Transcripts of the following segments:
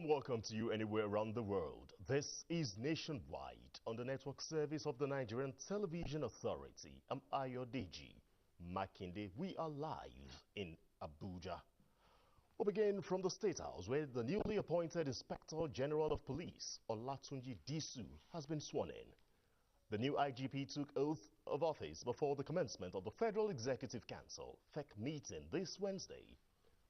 warm welcome to you anywhere around the world. This is Nationwide on the network service of the Nigerian Television Authority. I'm Ayodeji Makinde. We are live in Abuja. We'll begin from the State House, where the newly appointed Inspector General of Police, Olatunji Disu, has been sworn in. The new IGP took oath of office before the commencement of the Federal Executive Council FEC meeting this Wednesday.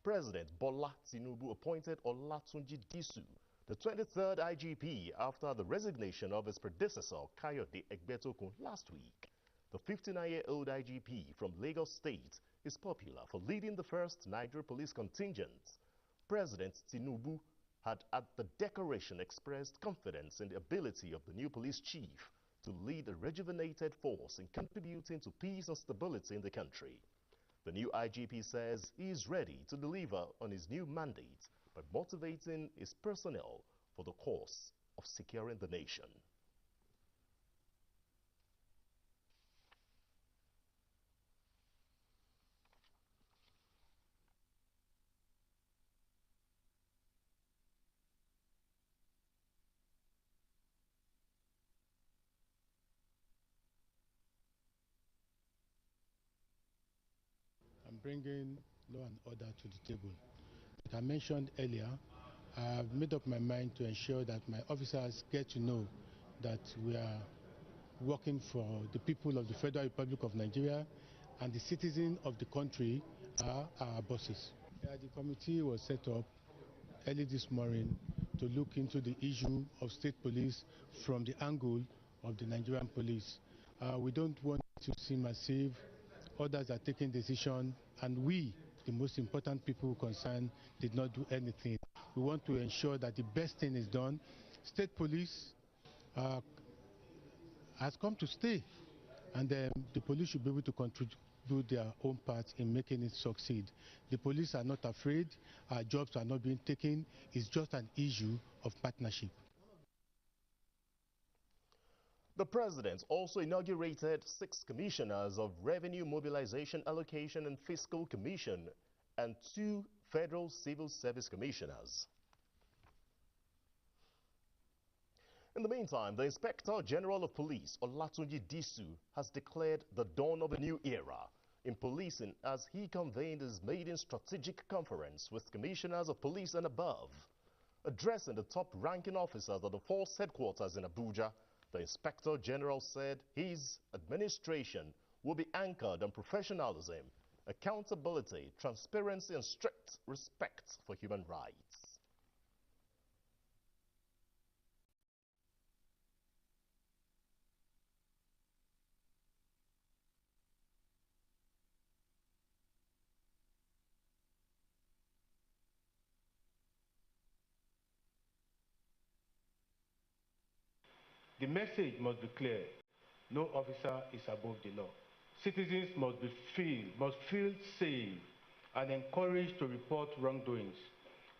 President Bola Tinubu appointed Olatunji Disu, the 23rd IGP, after the resignation of his predecessor, Kayode Egbetokun, last week. The 59-year-old IGP from Lagos State is popular for leading the first Nigeria police contingent. President Tinubu had at the decoration expressed confidence in the ability of the new police chief to lead a rejuvenated force in contributing to peace and stability in the country. The new IGP says he is ready to deliver on his new mandate by motivating his personnel for the cause of securing the nation. Bringing law and order to the table. Like I mentioned earlier, I've made up my mind to ensure that my officers get to know that we are working for the people of the Federal Republic of Nigeria, and the citizens of the country are our bosses. The committee was set up early this morning to look into the issue of state police from the angle of the Nigerian police. We don't want to seem as if others are taking decisions, and we, the most important people concerned, did not do anything. We want to ensure that the best thing is done. State police has come to stay, and the police should be able to contribute their own part in making it succeed. The police are not afraid. Our jobs are not being taken. It's just an issue of partnership. The President also inaugurated 6 commissioners of Revenue Mobilization, Allocation and Fiscal Commission and 2 Federal Civil Service Commissioners. In the meantime, the Inspector General of Police, Olatunji Disu, has declared the dawn of a new era in policing as he convened his maiden strategic conference with commissioners of police and above. Addressing the top-ranking officers at the force headquarters in Abuja, the Inspector General said his administration will be anchored on professionalism, accountability, transparency, and strict respect for human rights. The message must be clear. No officer is above the law. Citizens must feel safe and encouraged to report wrongdoings,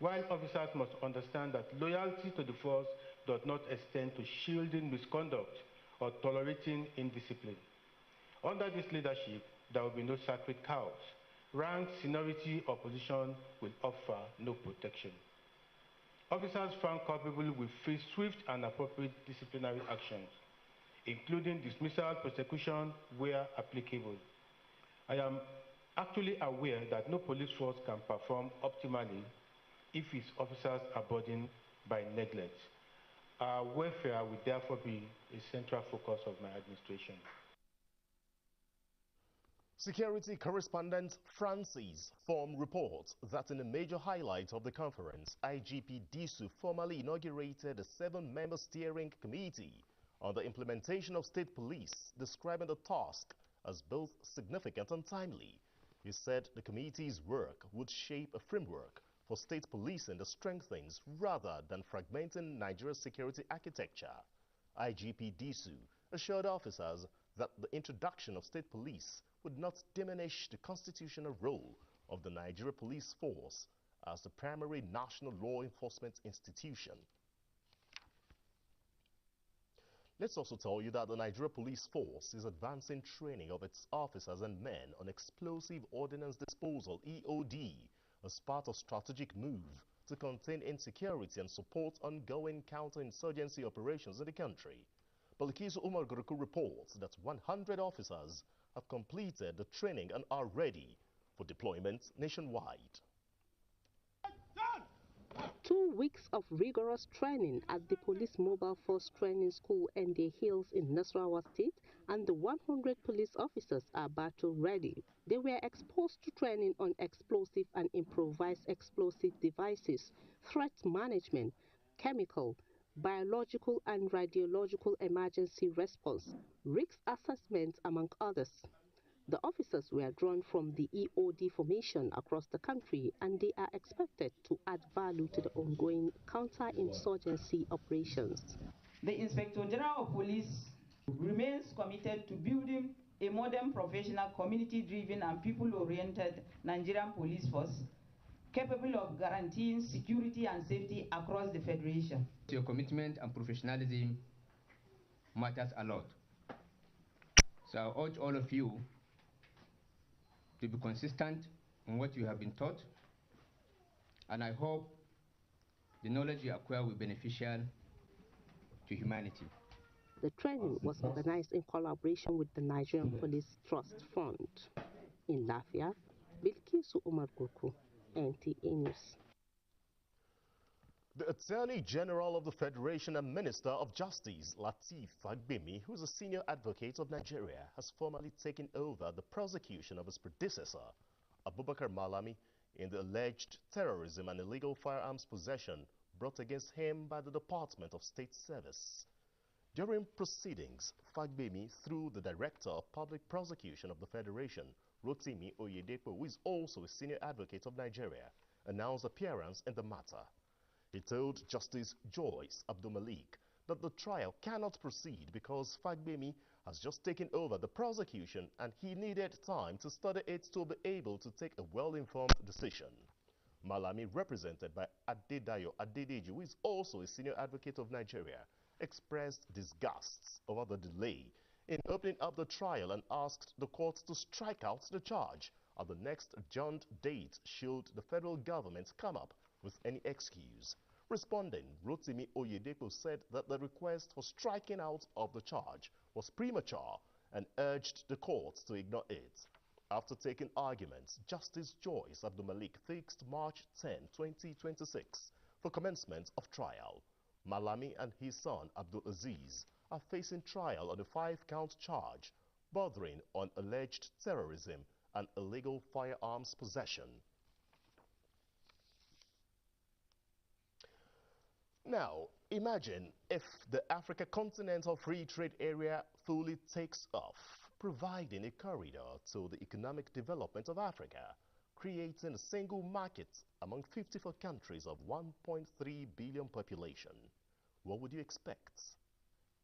while officers must understand that loyalty to the force does not extend to shielding misconduct or tolerating indiscipline. Under this leadership, there will be no sacred cows. Rank, seniority, or position will offer no protection. Officers found culpable will face swift and appropriate disciplinary actions, including dismissal, prosecution where applicable. I am actually aware that no police force can perform optimally if its officers are burdened by neglect. Our welfare will therefore be a central focus of my administration. Security correspondent Francis Form reports that in a major highlight of the conference, IGP Disu formally inaugurated a 7-member steering committee on the implementation of state police, describing the task as both significant and timely. He said the committee's work would shape a framework for state policing that strengthens rather than fragmenting Nigeria's security architecture. IGP Disu assured officers that the introduction of state police would not diminish the constitutional role of the Nigeria Police Force as the primary national law enforcement institution. Let's also tell you that the Nigeria Police Force is advancing training of its officers and men on explosive ordnance disposal (EOD) as part of strategic move to contain insecurity and support ongoing counterinsurgency operations in the country. Balkisu Umar Guruku reports that 100 officers have completed the training and are ready for deployment nationwide. 2 weeks of rigorous training at the Police Mobile Force Training School Nta Hills in Nasarawa State, and the 100 police officers are battle ready. They were exposed to training on explosive and improvised explosive devices, threat management, chemical, biological and radiological emergency response, risk assessment, among others. The officers were drawn from the EOD formation across the country, and they are expected to add value to the ongoing counterinsurgency operations. The Inspector General of Police remains committed to building a modern, professional, community-driven and people-oriented Nigerian police force capable of guaranteeing security and safety across the Federation. Your commitment and professionalism matters a lot. So I urge all of you to be consistent in what you have been taught, and I hope the knowledge you acquire will be beneficial to humanity. The training was organized in collaboration with the Nigerian Police Trust Fund. In Lafia, Bilkisu Umar Gurku, NTA News. The Attorney General of the Federation and Minister of Justice, Lateef Fagbemi, who is a senior advocate of Nigeria, has formally taken over the prosecution of his predecessor, Abubakar Malami, in the alleged terrorism and illegal firearms possession brought against him by the Department of State Service. During proceedings, Fagbemi, through the Director of Public Prosecution of the Federation, Rotimi Oyedepo, who is also a senior advocate of Nigeria, announced appearance in the matter. He told Justice Joyce Abdulmalik that the trial cannot proceed because Fagbemi has just taken over the prosecution and he needed time to study it to be able to take a well-informed decision. Malami, represented by Adedayo Adedeji, who is also a senior advocate of Nigeria, expressed disgust over the delay in opening up the trial and asked the court to strike out the charge at the next adjourned date should the federal government come up with any excuse. Responding, Rotimi Oyedepo said that the request for striking out of the charge was premature and urged the court to ignore it. After taking arguments, Justice Joyce Abdulmalik fixed March 10, 2026 for commencement of trial. Malami and his son Abdul Aziz are facing trial on a 5-count charge bordering on alleged terrorism and illegal firearms possession. Now, imagine if the Africa Continental Free Trade Area fully takes off, providing a corridor to the economic development of Africa, creating a single market among 54 countries of 1.3 billion population. What would you expect?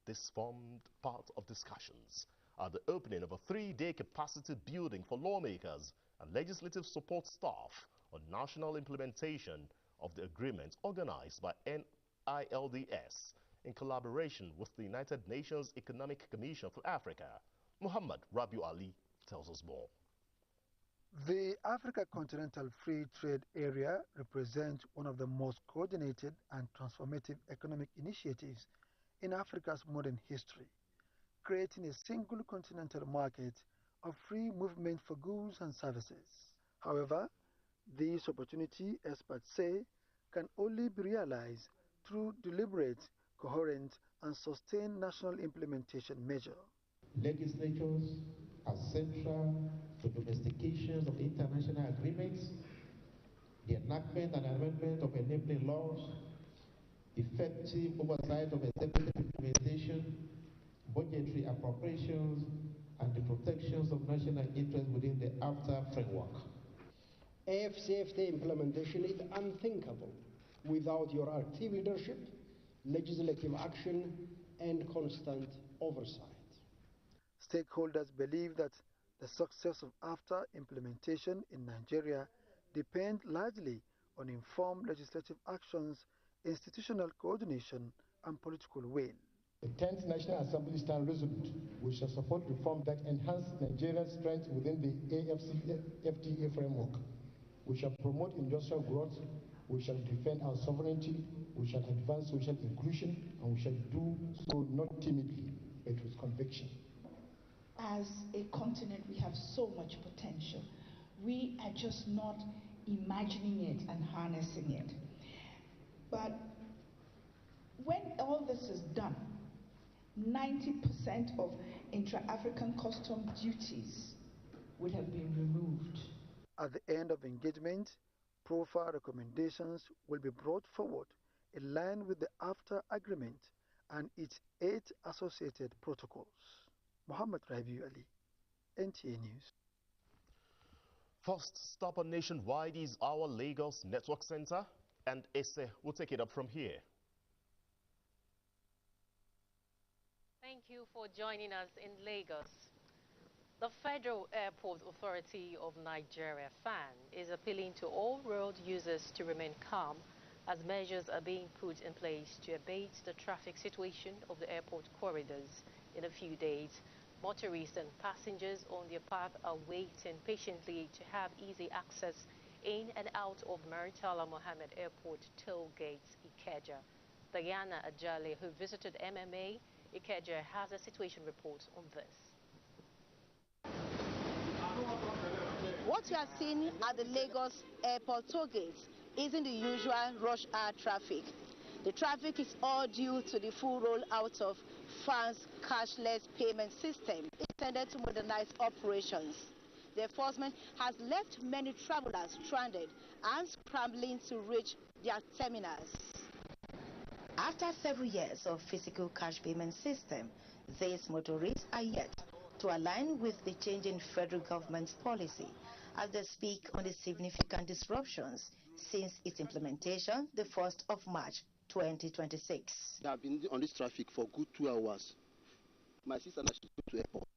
This formed part of discussions at the opening of a 3-day capacity building for lawmakers and legislative support staff on national implementation of the agreement organized by NILDS in collaboration with the United Nations Economic Commission for Africa. Muhammad Rabiu Ali tells us more. The Africa Continental Free Trade Area represents one of the most coordinated and transformative economic initiatives in Africa's modern history, creating a single continental market of free movement for goods and services. However, this opportunity, experts say, can only be realized through deliberate, coherent, and sustained national implementation measures. Legislatures are central to domestication of international agreements, the enactment and amendment of enabling laws, effective oversight of executive implementation, budgetary appropriations, and the protections of national interests within the AFTA framework. AFCFTA implementation is unthinkable without your active leadership, legislative action, and constant oversight. Stakeholders believe that the success of AFTA implementation in Nigeria depends largely on informed legislative actions, institutional coordination, and political will. The 10th National Assembly stands resolute. We shall support reform that enhance Nigeria's strength within the AFCFTA framework. We shall promote industrial growth, We shall defend our sovereignty, we shall advance social inclusion, and we shall do so not timidly, but with conviction. As a continent, we have so much potential. We are just not imagining it and harnessing it. But when all this is done, 90% of intra-African custom duties will have been removed. At the end of engagement, profile recommendations will be brought forward in line with the AFTA agreement and its 8 associated protocols. Muhammad Rabiu Ali, NTA News. First stop on Nationwide is our Lagos Network Center, and Ese will take it up from here. Thank you for joining us in Lagos. The Federal Airport Authority of Nigeria, FAN, is appealing to all road users to remain calm as measures are being put in place to abate the traffic situation of the airport corridors. In a few days, motorists and passengers on their path are waiting patiently to have easy access in and out of Murtala Mohammed Airport toll gates, Ikeja. Diana Ajale, who visited MMA Ikeja, has a situation report on this. What we are seeing at the Lagos Airport toll gates isn't the usual rush hour traffic. The traffic is all due to the full rollout of FAN's cashless payment system intended to modernize operations. The enforcement has left many travelers stranded and scrambling to reach their terminals. After several years of physical cash payment system, these motorists are yet to align with the changing federal government's policy as they speak on the significant disruptions since its implementation the 1st of March 2026. I've been on this traffic for good 2 hours. My sister and I should go to airport.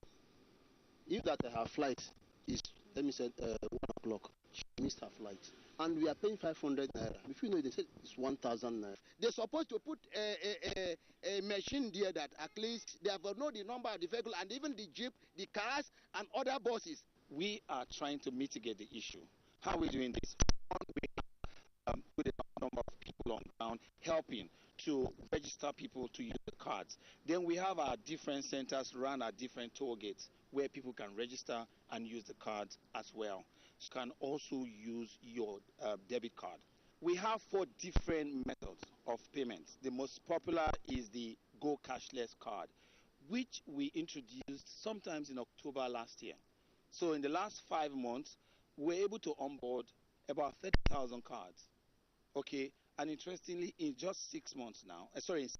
If that her flight is, let me say, 1 o'clock, she missed her flight. And we are paying 500 naira. If you know, they said it's 1,000 naira. They're supposed to put a machine there that at least they have know the number of the vehicle and even the jeep, the cars, and other buses. We are trying to mitigate the issue. How are we doing this? We put a number of people on ground helping to register people to use the cards. Then we have our different centers run at different toll gates where people can register and use the cards as well. You can also use your debit card. We have 4 different methods of payments. The most popular is the Go Cashless card, which we introduced sometimes in October last year. So in the last 5 months, we're able to onboard about 30,000 cards. Okay, and interestingly, in just 6 months now, in 6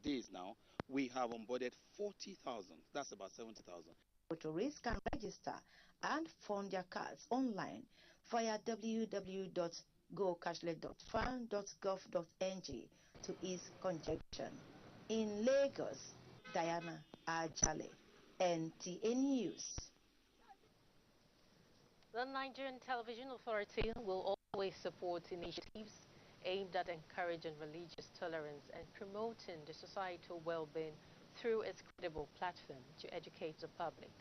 days now, we have onboarded 40,000. That's about 70,000. Motorists can register and fund their cards online via www.gocashless.fan.gov.ng to ease congestion. In Lagos, Diana Ajale, NTA News. The Nigerian Television Authority will always support initiatives aimed at encouraging religious tolerance and promoting the societal well-being through its credible platform to educate the public.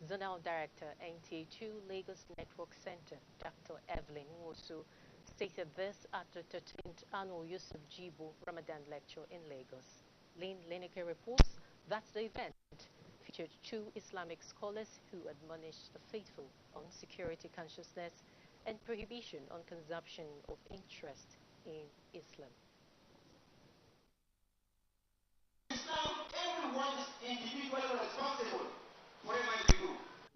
Zonal Director, Nta Ch Lagos Network Center, Dr. Evelyn Wosu, stated this at the 13th Annual Yusuf Jibo Ramadan Lecture in Lagos. Lynn Lineker reports that the event featured 2 Islamic scholars who admonished the faithful on security consciousness and prohibition on consumption of interest in Islam. Everyone is individually responsible for everything they do.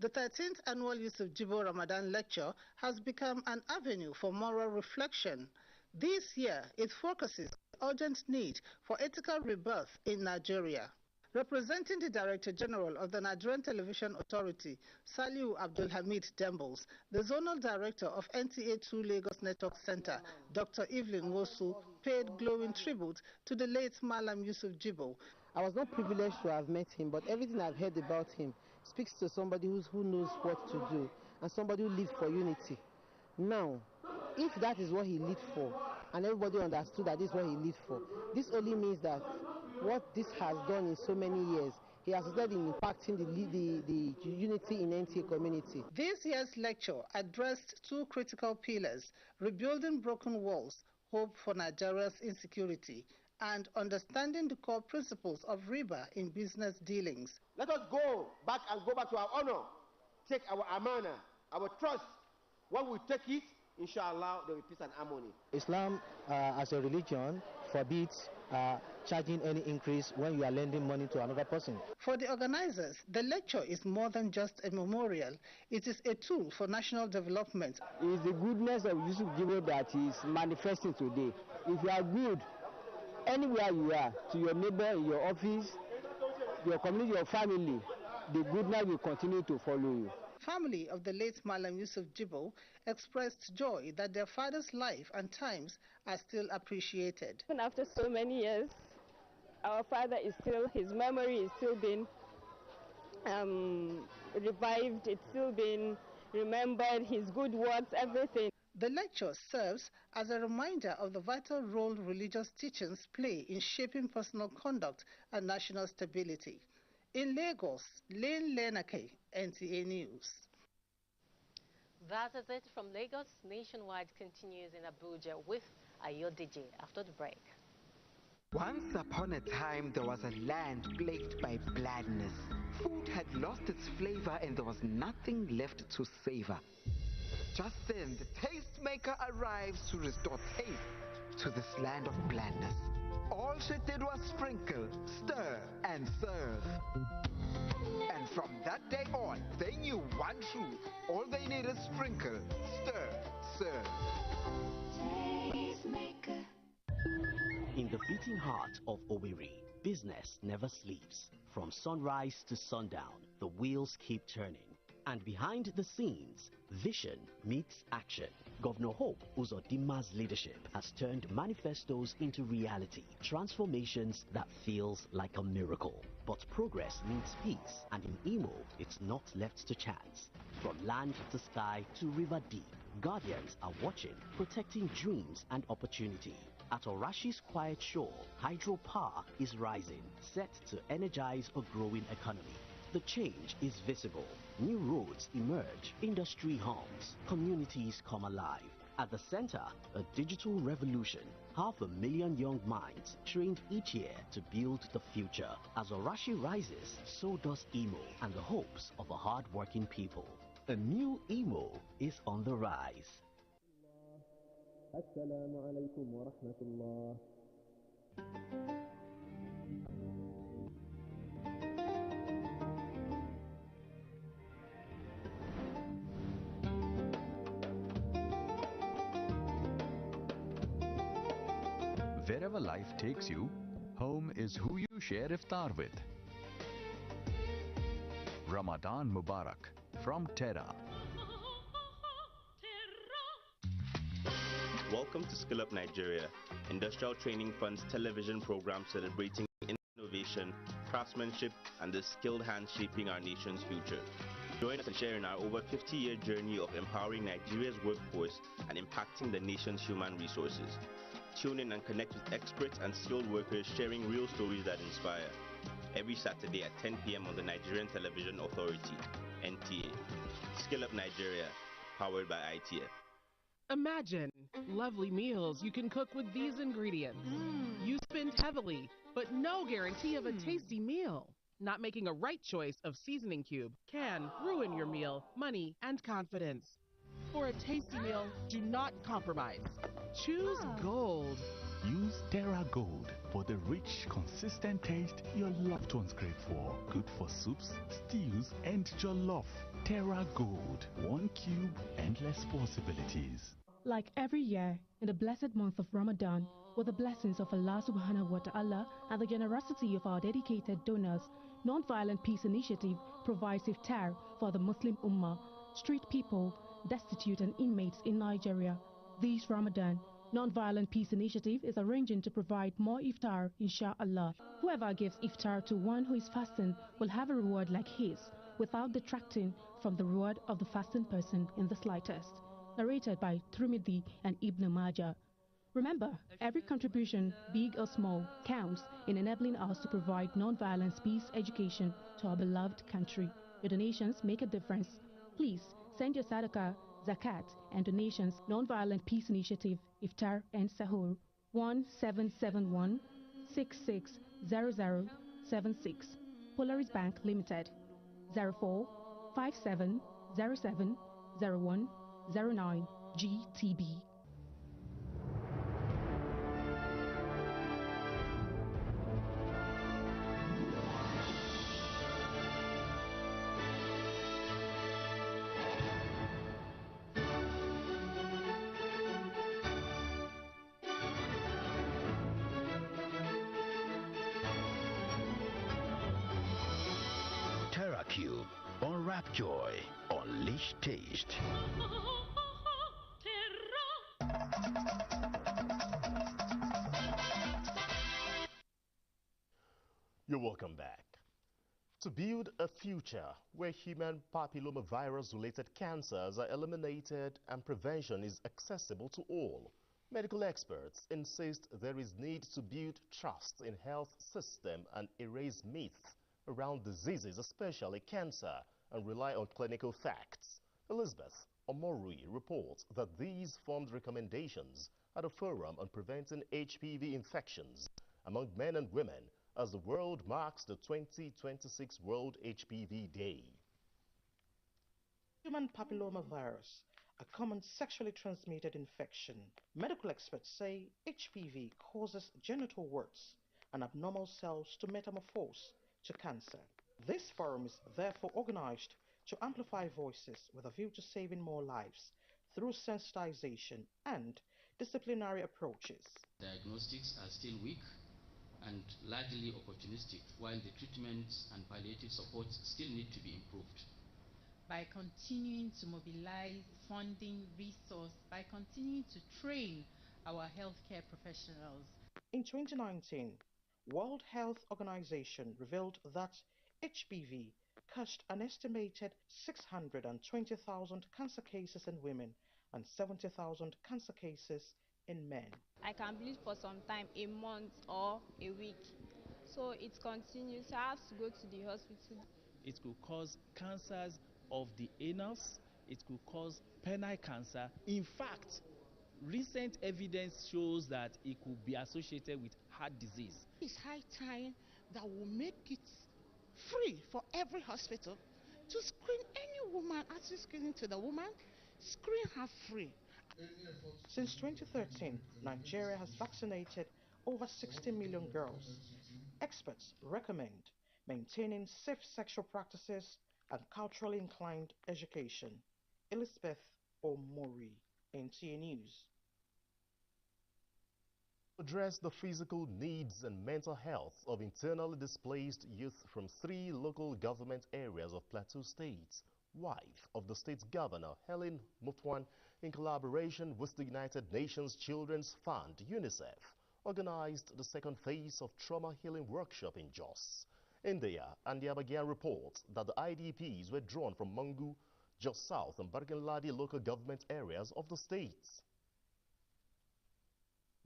The 13th Annual Yusuf Jibo Ramadan Lecture has become an avenue for moral reflection. This year, it focuses on the urgent need for ethical rebirth in Nigeria. Representing the Director General of the Nigerian Television Authority, Saliu Abdulhamid Dembles, the Zonal Director of NTA 2 Lagos Network Center, Dr. Evelyn Wosu, paid glowing tribute to the late Malam Yusuf Jibo. I was not privileged to have met him, but everything I've heard about him speaks to somebody who knows what to do and somebody who lived for unity. Now, if that is what he lived for, and everybody understood that this is what he lived for, this only means that what this has done in so many years, he has started in impacting the unity in NTA community. This year's lecture addressed 2 critical pillars: rebuilding broken walls, hope for Nigeria's insecurity, and understanding the core principles of riba in business dealings. Let us go back to our honor, take our amana, our trust. When we take it, inshallah, there will be peace and harmony. Islam as a religion forbids charging any increase when you are lending money to another person. For the organizers, the lecture is more than just a memorial. It is a tool for national development. It is the goodness of Yusuf Jibo that is manifesting today. If you are good, anywhere you are, to your neighbor, in your office, your community, your family, the goodness will continue to follow you. Family of the late Malam Yusuf Jibo expressed joy that their father's life and times are still appreciated. Even after so many years, our father is still, his memory is still being revived, it's still being remembered, his good works, everything. The lecture serves as a reminder of the vital role religious teachings play in shaping personal conduct and national stability. In Lagos, Lane Lenake, NTA News. That is it from Lagos. Nationwide continues in Abuja with Ayodije after the break. Once upon a time, there was a land plagued by blandness. Food had lost its flavor and there was nothing left to savor. Just then, the tastemaker arrives to restore taste to this land of blandness. All she did was sprinkle, stir, and serve. And from that day on, they knew one truth. All they need is sprinkle, stir, serve. Tastemaker. In the beating heart of Owerri, business never sleeps. From sunrise to sundown, the wheels keep turning. And behind the scenes, vision meets action. Governor Hope Uzodimma's leadership has turned manifestos into reality, transformations that feels like a miracle. But progress needs peace, and in Imo, it's not left to chance. From land to sky to river deep, guardians are watching, protecting dreams and opportunity. At Orashi's quiet shore, hydropower is rising, set to energize a growing economy. The change is visible. New roads emerge, industry hums, communities come alive. At the center, a digital revolution. 500,000 young minds trained each year to build the future. As Orashi rises, so does Imo and the hopes of a hard-working people. A new Imo is on the rise. Assalamu alaikum wa rahmatullah. Wherever life takes you, home is who you share iftar with. Ramadan Mubarak from Terra. Welcome to Skill Up Nigeria, Industrial Training Fund's television program celebrating innovation, craftsmanship, and the skilled hands shaping our nation's future. Join us and share in our over 50-year journey of empowering Nigeria's workforce and impacting the nation's human resources. Tune in and connect with experts and skilled workers sharing real stories that inspire. Every Saturday at 10 p.m. on the Nigerian Television Authority, NTA. Skill Up Nigeria, powered by ITF. Imagine lovely meals you can cook with these ingredients. You spend heavily, but no guarantee of a tasty meal. Not making a right choice of seasoning cube can ruin your meal, money, and confidence. For a tasty meal, do not compromise. Choose Gold. Use Terra Gold for the rich, consistent taste your loved ones crave for. Good for soups, stews, and jollof. Terra Gold. 1 cube, endless possibilities. Like every year, in the blessed month of Ramadan, with the blessings of Allah subhanahu wa ta'ala and the generosity of our dedicated donors, Non-Violent Peace Initiative provides iftar for the Muslim Ummah, street people, destitute and inmates in Nigeria. This Ramadan, Non-Violent Peace Initiative is arranging to provide more iftar, inshallah. Whoever gives iftar to one who is fasting will have a reward like his, without detracting from the reward of the fasting person in the slightest. Narrated by Tirmidhi and Ibn Majah. Remember, every contribution, big or small, counts in enabling us to provide non-violence peace education to our beloved country. Your donations make a difference. Please send your sadaqah zakat, and donations. Non-Violent Peace Initiative, Iftar and Sahur. 1771 660076. Polaris Bank Limited. 04 57 07 01 09 GTB. Cube, unwrap joy, unleash taste. You're welcome back. To build a future where human papillomavirus-related cancers are eliminated and prevention is accessible to all, medical experts insist there is need to build trust in health system and erase myths around diseases, especially cancer, and rely on clinical facts. Elizabeth Omorui reports that these formed recommendations at a forum on preventing HPV infections among men and women as the world marks the 2026 World HPV Day. Human papillomavirus, a common sexually transmitted infection. Medical experts say HPV causes genital warts and abnormal cells to metamorphose to cancer. This forum is therefore organized to amplify voices with a view to saving more lives through sensitization and disciplinary approaches. Diagnostics are still weak and largely opportunistic, while the treatments and palliative support still need to be improved. By continuing to mobilize funding, resource, by continuing to train our healthcare professionals. In 2019, World Health Organization revealed that HPV caused an estimated 620,000 cancer cases in women and 70,000 cancer cases in men. I can bleed for some time, a month or a week. So it continues. I have to go to the hospital. It could cause cancers of the anus. It could cause penile cancer. In fact, recent evidence shows that it could be associated with heart disease. It's high time that will make it free for every hospital to screen any woman, actually screening to the woman, screen her free. Since 2013, Nigeria has vaccinated over 60 million girls. Experts recommend maintaining safe sexual practices and culturally inclined education. Elizabeth Omori, NTA News. Address the physical needs and mental health of internally displaced youth from 3 local government areas of Plateau State. Wife of the state's governor, Helen Mutwan, in collaboration with the United Nations Children's Fund, UNICEF, organized the second phase of trauma healing workshop in Jos. India and Yabagian reports that the IDPs were drawn from Mangu, Jos South and Barganladi local government areas of the state.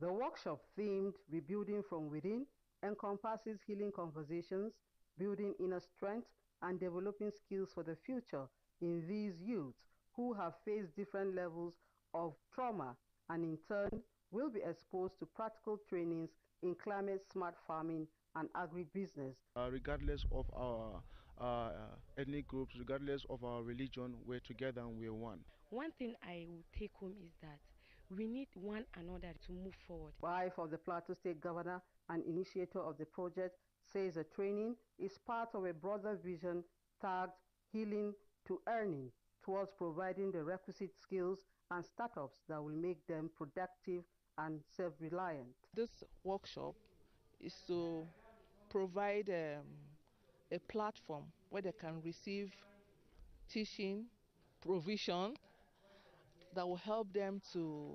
The workshop themed Rebuilding from Within encompasses healing conversations, building inner strength, and developing skills for the future in these youths who have faced different levels of trauma and in turn will be exposed to practical trainings in climate-smart farming and agribusiness. Regardless of our ethnic groups, regardless of our religion, we're together and we're one. One thing I will take home is that we need one another to move forward. Wife of the Plateau State Governor and initiator of the project says the training is part of a broader vision tagged Healing to Earning towards providing the requisite skills and startups that will make them productive and self-reliant. This workshop is to provide a platform where they can receive teaching, provision that will help them to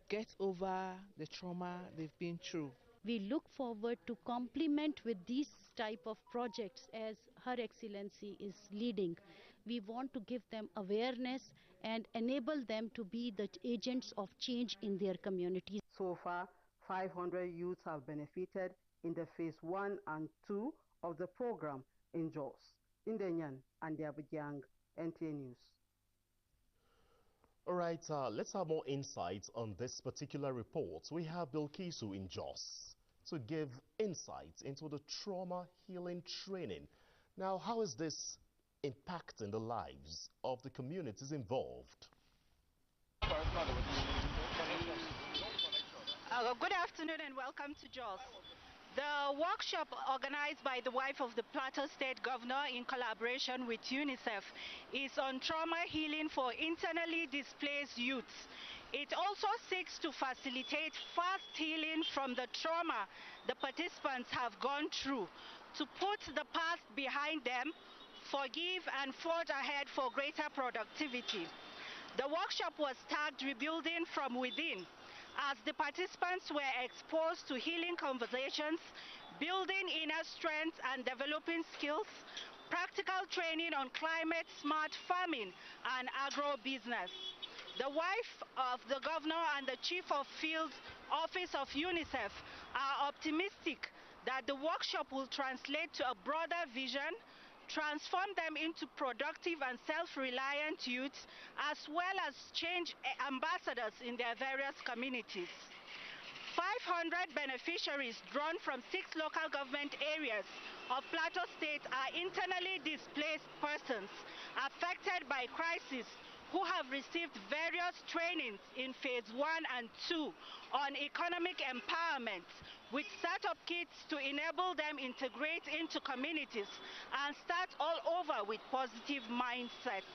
get over the trauma they've been through. We look forward to complement with these type of projects as Her Excellency is leading. We want to give them awareness and enable them to be the agents of change in their communities. So far, 500 youths have benefited in the phase 1 and 2 of the program in Jos, Indenyan and Yabagyang, NTA News. All right, let's have more insights on this particular report. We have Bilkisu in Jos to give insights into the trauma healing training. Now, how is this impacting the lives of the communities involved? Good afternoon and welcome to Jos. The workshop organized by the wife of the Plateau State Governor in collaboration with UNICEF is on trauma healing for internally displaced youths. It also seeks to facilitate fast healing from the trauma the participants have gone through, to put the past behind them, forgive and forge ahead for greater productivity. The workshop was tagged Rebuilding from Within, as the participants were exposed to healing conversations, building inner strength and developing skills, practical training on climate-smart farming and agro-business. The wife of the governor and the chief of field office of UNICEF are optimistic that the workshop will translate to a broader vision, transform them into productive and self-reliant youths, as well as change ambassadors in their various communities. 500 beneficiaries drawn from 6 local government areas of Plateau State are internally displaced persons affected by crisis who have received various trainings in phase 1 and 2 on economic empowerment, with startup kits to enable them integrate into communities and start all over with positive mindsets.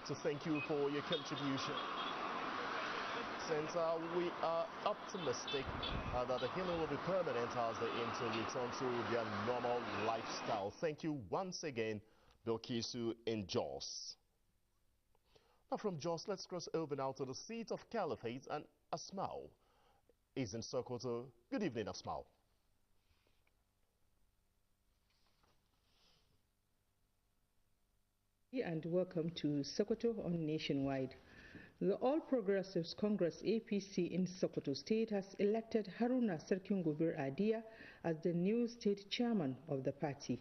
So thank you for your contribution. Since we are optimistic that the healing will be permanent as they aim to return to their normal lifestyle. Thank you once again, Bilkisu in Jos. Now from Jos, let's cross over now to the seat of Caliphate, and Asmao is in Sokoto. Good evening, Asmao. And welcome to Sokoto on Nationwide. The All Progressives Congress APC in Sokoto State has elected Haruna Serkingubir Adia as the new state chairman of the party.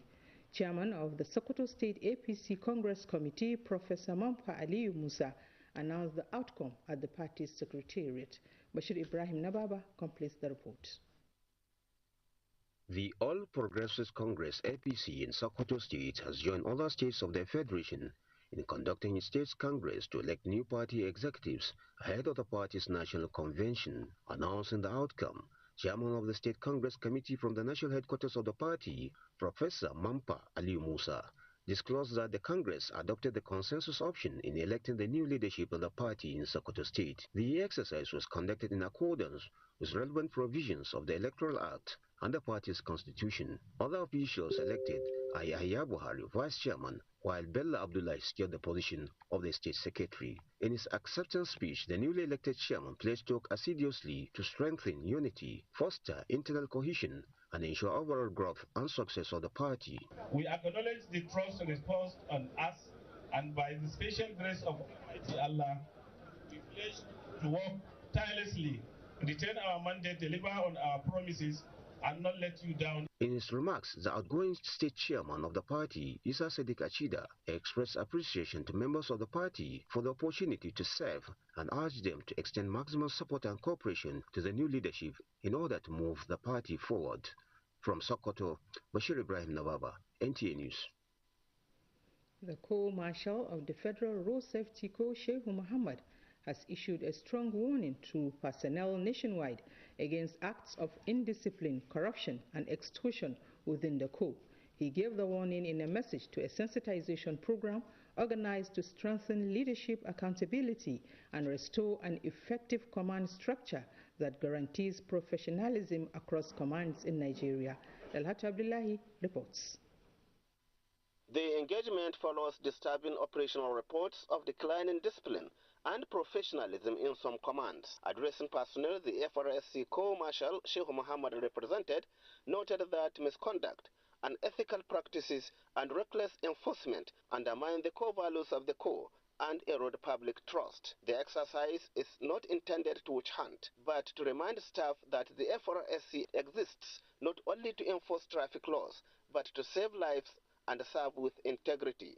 Chairman of the Sokoto State APC Congress Committee, Professor Mampa Aliyu Musa, announced the outcome at the party's secretariat. Bashir Ibrahim Nababa completes the report. The All Progressives Congress APC in Sokoto State has joined other states of the Federation in conducting its state's Congress to elect new party executives ahead of the party's national convention. Announcing the outcome, Chairman of the State Congress Committee from the national headquarters of the party, Professor Mampa Aliyu Musa, disclosed that the Congress adopted the consensus option in electing the new leadership of the party in Sokoto State. The exercise was conducted in accordance with relevant provisions of the Electoral Act and the party's constitution. Other officials elected are Yahya Buhari, Vice Chairman, while Bella Abdullah steered the position of the State Secretary. In his acceptance speech, the newly elected chairman pledged to work assiduously to strengthen unity, foster internal cohesion, and ensure overall growth and success of the party. We acknowledge the trust reposed on us, and by the special grace of Allah, we pledge to work tirelessly, retain our mandate, deliver on our promises, and not let you down. In his remarks, the outgoing state chairman of the party, Isa Sadiq Achida, expressed appreciation to members of the party for the opportunity to serve and urged them to extend maximum support and cooperation to the new leadership in order to move the party forward. From Sokoto, Bashir Ibrahim Nawaba, NTA News. The Co-Marshal of the Federal Road Safety Corps, Sheikh Muhammad, has issued a strong warning to personnel nationwide against acts of indiscipline, corruption, and extortion within the Corps. He gave the warning in a message to a sensitization program organized to strengthen leadership accountability and restore an effective command structure that guarantees professionalism across commands in Nigeria. Dalhat Abdullahi reports. The engagement follows disturbing operational reports of declining discipline and professionalism in some commands. Addressing personnel, the FRSC Co-Marshal Sheikh Muhammad represented noted that misconduct, unethical practices, and reckless enforcement undermine the core values of the Corps and erode public trust. The exercise is not intended to witch hunt, but to remind staff that the FRSC exists not only to enforce traffic laws, but to save lives and serve with integrity.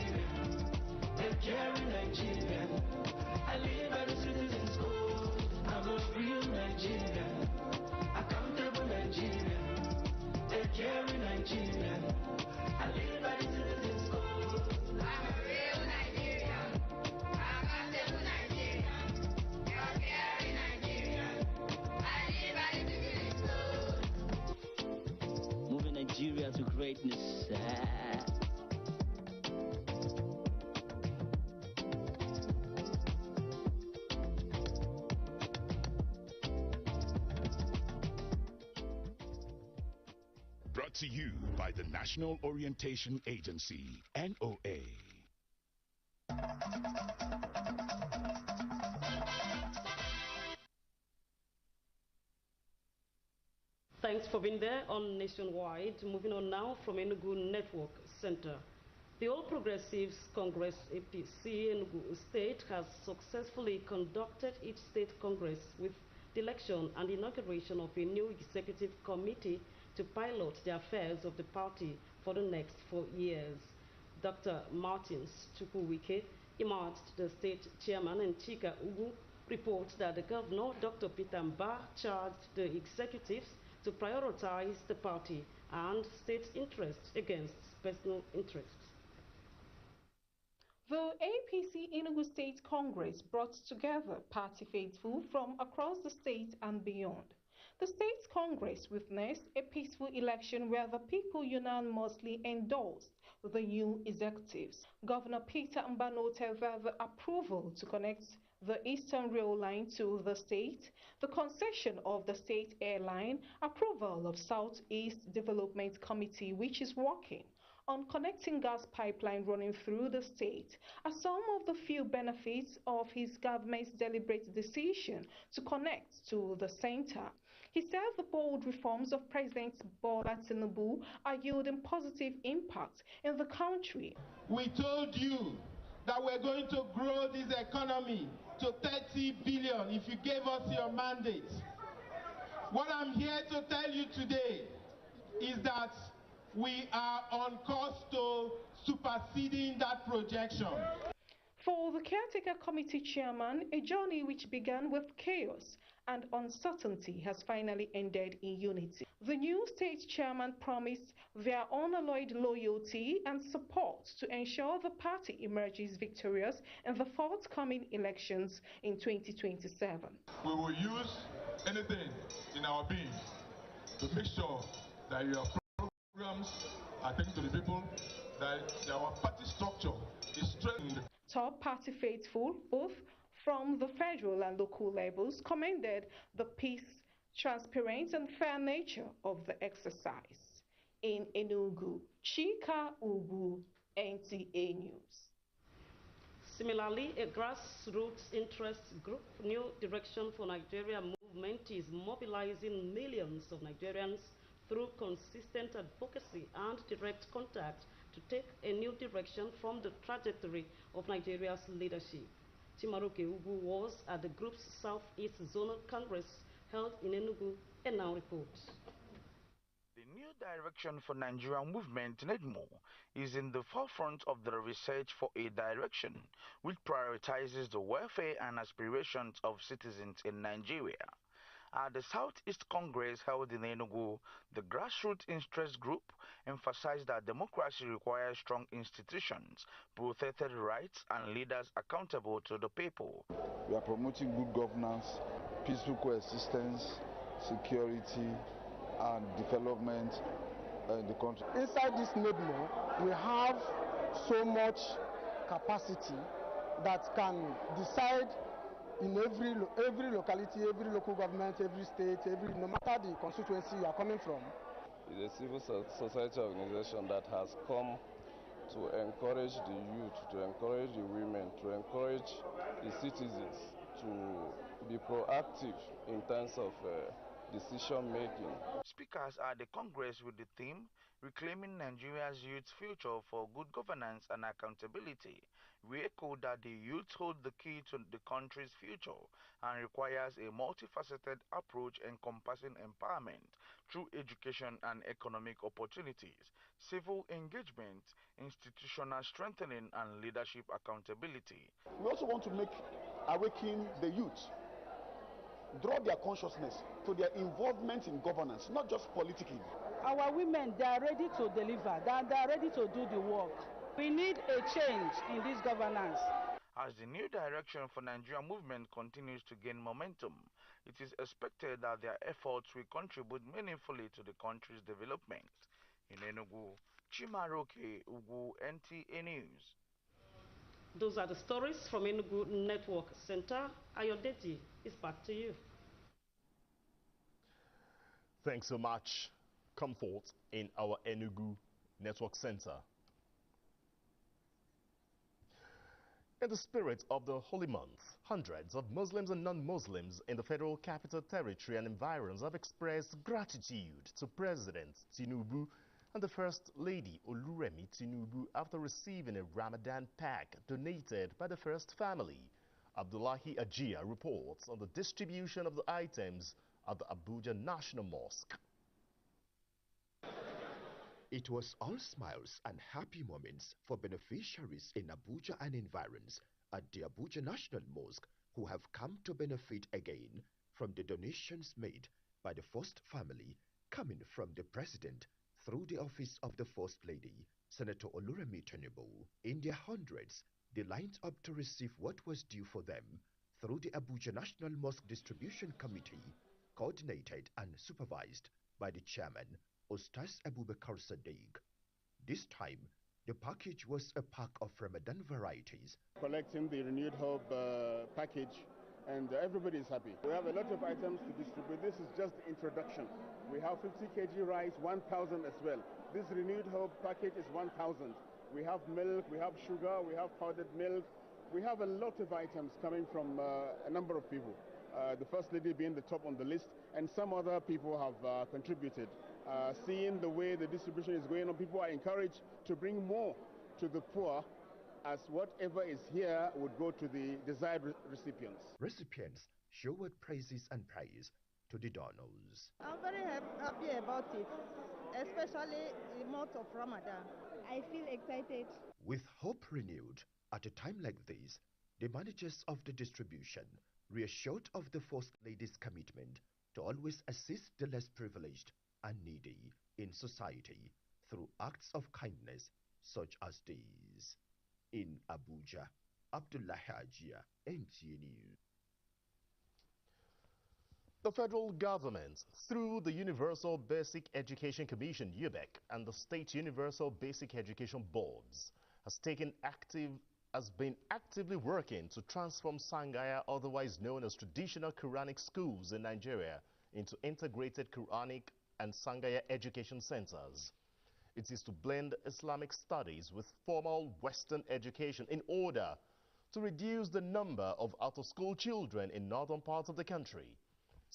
Nigeria, a caring Nigeria. I live by the citizens' code. I'm a real Nigerian, accountable Nigerian. greatness. Brought to you by the National Orientation Agency, NOA. Thanks for being there on Nationwide. Moving on now from Enugu Network Center. The All Progressives Congress APC Enugu State has successfully conducted its state congress with the election and inauguration of a new executive committee to pilot the affairs of the party for the next 4 years. Dr. Martins Chukwuwike emerged the state chairman, and Chika Ugu reports that the governor, Dr. Peter Mba, charged the executives to prioritize the party and state interests against personal interests. The APC Enugu State Congress brought together party faithful from across the state and beyond. The State Congress witnessed a peaceful election where the people unanimously endorsed the new executives. Governor Peter Mba noted that the approval to connect the Eastern Rail Line to the state, the concession of the state airline, approval of Southeast Development Committee, which is working on connecting gas pipeline running through the state, are some of the few benefits of his government's deliberate decision to connect to the center. He said the bold reforms of President Bola Tinubu are yielding positive impact in the country. We told you that we're going to grow this economy to 30 billion if you gave us your mandate. What I'm here to tell you today is that we are on course to superseding that projection. For the caretaker committee chairman, a journey which began with chaos and uncertainty has finally ended in unity. The new state chairman promised their unalloyed loyalty and support to ensure the party emerges victorious in the forthcoming elections in 2027. We will use anything in our being to make sure that your programs are taken to the people, that our party structure is strengthened. Top party faithful, both from the federal and local levels, commended the peace, transparent and fair nature of the exercise. In Enugu, Chika Ugu, NTA News. Similarly, a grassroots interest group, New Direction for Nigeria movement, is mobilizing millions of Nigerians through consistent advocacy and direct contact to take a new direction from the trajectory of Nigeria's leadership. Chimaroke Ugu was at the group's Southeast Zonal Congress held in Enugu and now reports. The New Direction for Nigeria movement, NEDMO, is in the forefront of the research for a direction which prioritizes the welfare and aspirations of citizens in Nigeria. At the Southeast Congress held in Enugu, the grassroots interest group emphasized that democracy requires strong institutions, protected rights, and leaders accountable to the people. We are promoting good governance, peaceful coexistence, security, and development in the country. Inside this NEDMO, we have so much capacity that can decide in every locality, every local government, every state, no matter the constituency you are coming from. It's a civil society organization that has come to encourage the youth, to encourage the women, to encourage the citizens to be proactive in terms of decision making. Speakers at the Congress with the theme Reclaiming Nigeria's Youth Future for Good Governance and Accountability, we echoed that the youth hold the key to the country's future and requires a multifaceted approach encompassing empowerment through education and economic opportunities, civil engagement, institutional strengthening, and leadership accountability. We also want to awaken the youth, draw their consciousness to their involvement in governance, not just politically. Our women, they are ready to deliver, they are ready to do the work. We need a change in this governance. As the New Direction for Nigeria movement continues to gain momentum, it is expected that their efforts will contribute meaningfully to the country's development. In Enugu, Chimaroke Ugu, NTA News. Those are the stories from Enugu Network Center. Ayodeti is back to you. Thanks so much, Comfort, in our Enugu Network Center. In the spirit of the holy month, hundreds of Muslims and non-Muslims in the Federal Capital Territory and environs have expressed gratitude to President Tinubu and the First Lady Oluremi Tinubu after receiving a Ramadan pack donated by the First family. Abdullahi Ajia reports on the distribution of the items at the Abuja National Mosque. It was all smiles and happy moments for beneficiaries in Abuja and environs at the Abuja National Mosque who have come to benefit again from the donations made by the First family coming from the President through the office of the First Lady, Senator Oluremi Tinubu. In their hundreds, they lined up to receive what was due for them through the Abuja National Mosque Distribution Committee, coordinated and supervised by the chairman, Ustaz Abubakar Sadiq. This time, the package was a pack of Ramadan varieties. Collecting the Renewed Hope package, and everybody is happy. We have a lot of items to distribute. This is just the introduction. We have 50 kg rice, 1,000 as well. This Renewed Hope package is 1,000. We have milk, we have sugar, we have powdered milk. We have a lot of items coming from a number of people. The First Lady being the top on the list, and some other people have contributed. Seeing the way the distribution is going on, people are encouraged to bring more to the poor, as whatever is here would go to the desired recipients. Recipients showered praises and praise to the donors. I'm very happy about it, especially the month of Ramadan. I feel excited. With hope renewed, at a time like this, the managers of the distribution reassured of the First Lady's commitment to always assist the less privileged and needy in society through acts of kindness such as these. In Abuja, Abdullahi Ajia, NTA News. The federal government, through the Universal Basic Education Commission, UBEC, and the State Universal Basic Education Boards, has been actively working to transform Sangaya, otherwise known as traditional Quranic schools in Nigeria, into integrated Quranic and Sangaya education centers. It is to blend Islamic studies with formal Western education in order to reduce the number of out-of-school children in northern parts of the country.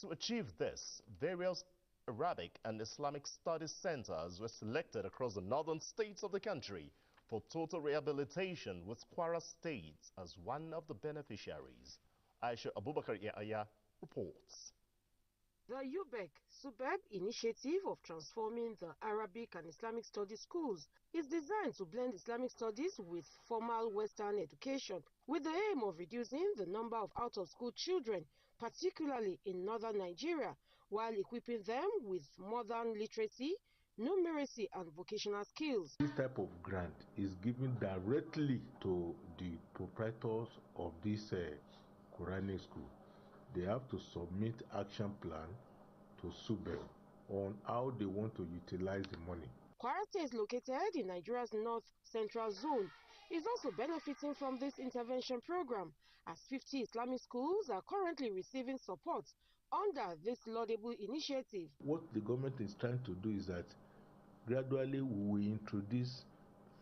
To achieve this, various Arabic and Islamic studies centers were selected across the northern states of the country for total rehabilitation, with Kwara State as one of the beneficiaries. Aisha Abubakar Yahya reports. The UBEC-SUBEB initiative of transforming the Arabic and Islamic studies schools is designed to blend Islamic studies with formal Western education, with the aim of reducing the number of out-of-school children, particularly in northern Nigeria, while equipping them with modern literacy, numeracy and vocational skills. This type of grant is given directly to the proprietors of this Quranic school. They have to submit action plan to SUBEB on how they want to utilize the money. Kwara State, located in Nigeria's north-central zone, is also benefiting from this intervention program, as 50 Islamic schools are currently receiving support under this laudable initiative. What the government is trying to do is that gradually we will introduce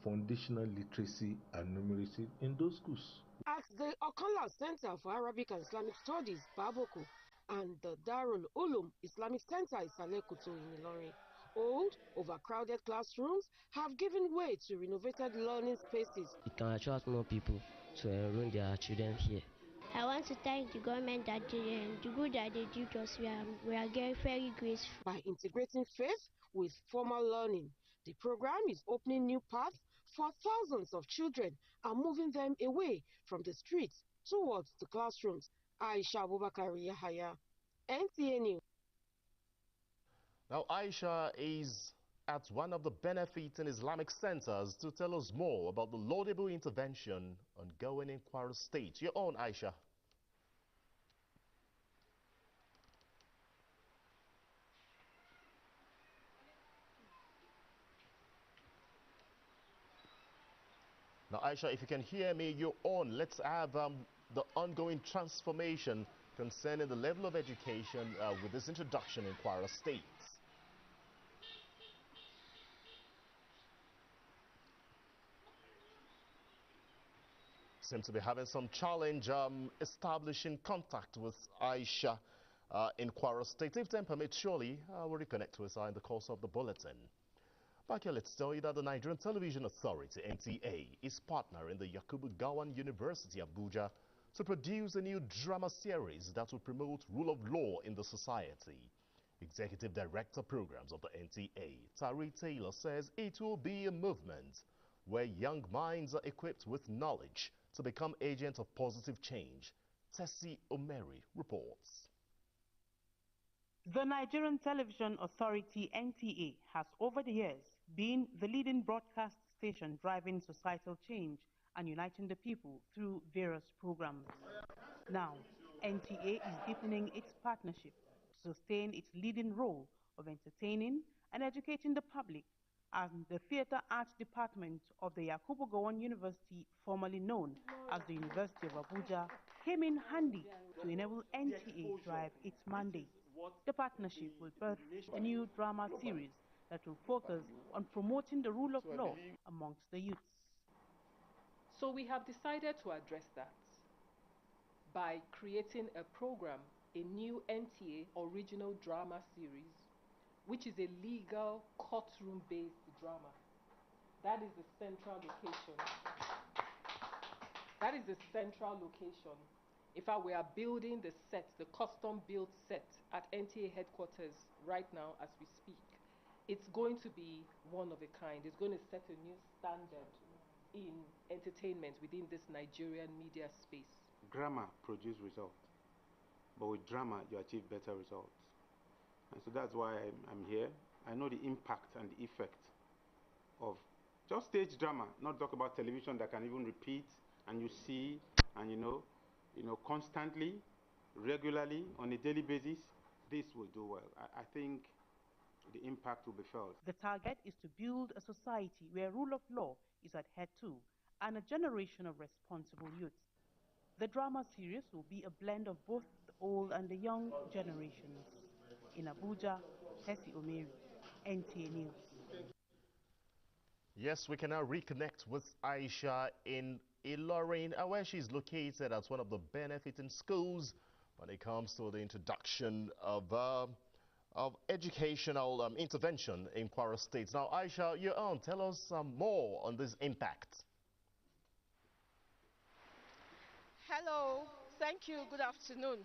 foundational literacy and numeracy in those schools. At the Okanla Center for Arabic and Islamic Studies, Baboko, and the Darul Ulum Islamic Center in Salekuto in Ilorin, old, overcrowded classrooms have given way to renovated learning spaces. It can attract more people to enroll their children here. I want to thank the government that the good that they did us. We are getting very grateful. By integrating faith with formal learning, the program is opening new paths for thousands of children and moving them away from the streets towards the classrooms. Aisha Abubakar Yahya, NTA News. Now, Aisha is at one of the benefiting Islamic centers to tell us more about the laudable intervention ongoing in Kwara State. Your own, Aisha. Now, Aisha, if you can hear me, you're on. Let's have the ongoing transformation concerning the level of education with this introduction in Kwara State. Seems to be having some challenge establishing contact with Aisha in Kwara State. If time permits, surely we'll reconnect with her in the course of the bulletin. Back here, let's tell you that the Nigerian Television Authority, NTA, is partner in the Yakubu Gowon University, Abuja, to produce a new drama series that will promote rule of law in the society. Executive Director Programs of the NTA, Tari Taylor, says it will be a movement where young minds are equipped with knowledge to become agents of positive change. Tessie Omeri reports. The Nigerian Television Authority, NTA, has over the years been the leading broadcast station driving societal change and uniting the people through various programs. Now, NTA is deepening its partnership to sustain its leading role of entertaining and educating the public, and the Theatre Arts Department of the Yakubu Gowon University, formerly known as the University of Abuja, came in handy to enable NTA drive its mandate. The partnership will birth a new drama series that will focus on promoting the rule of law amongst the youths. So we have decided to address that by creating a program, a new NTA original drama series, which is a legal courtroom-based drama. That is the central location. That is the central location. In fact, we are building the set, the custom-built set at NTA headquarters right now as we speak. It's going to be one of a kind. It's going to set a new standard in entertainment within this Nigerian media space. Grammar produces results, but with drama, you achieve better results. And so that's why I'm here. I know the impact and the effect of just stage drama, not talk about television that can even repeat and you see and you know, constantly, regularly, on a daily basis. This will do well. I think the impact will be felt. The target is to build a society where rule of law is adhered to and a generation of responsible youth. The drama series will be a blend of both the old and the young generations. In Abuja, Tessie Omeri, NTA News. Yes, we can now reconnect with Aisha in Ilorin, where she's located as one of the benefiting schools when it comes to the introduction of educational intervention in Kwara State. Now, Aisha, you're on. Tell us more on this impact. Hello, thank you. Good afternoon.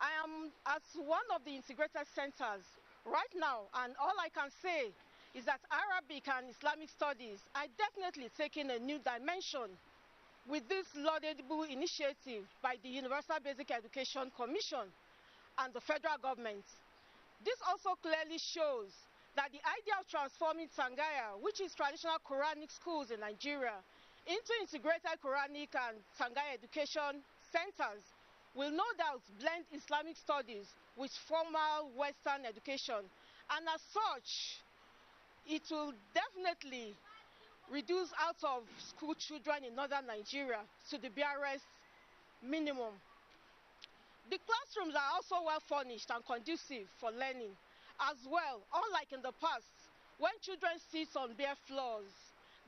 I am at one of the integrated centers right now, and all I can say is that Arabic and Islamic studies are definitely taking a new dimension with this laudable initiative by the Universal Basic Education Commission and the federal government. This also clearly shows that the idea of transforming Tangaya, which is traditional Quranic schools in Nigeria, into integrated Quranic and Tangaya education centers will no doubt blend Islamic studies with formal Western education, and as such, it will definitely reduce out of school children in northern Nigeria to the barest minimum. The classrooms are also well furnished and conducive for learning as well, unlike in the past when children sit on bare floors.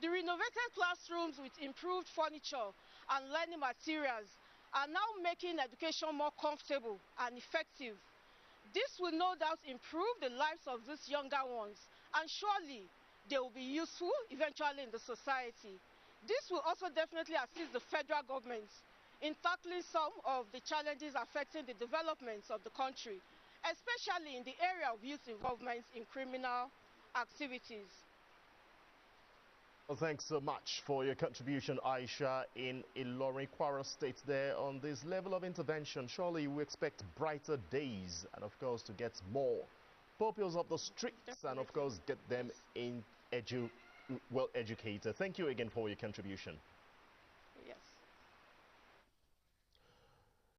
The renovated classrooms with improved furniture and learning materials are now making education more comfortable and effective. This will no doubt improve the lives of these younger ones, and surely they will be useful eventually in the society. This will also definitely assist the federal government in tackling some of the challenges affecting the development of the country, especially in the area of youth involvement in criminal activities. Well, thanks so much for your contribution, Aisha, in Ilorin, Kwara State there on this level of intervention. Surely we expect brighter days and, of course, to get more pupils of the streets and, of course, get them well educated. Thank you again for your contribution.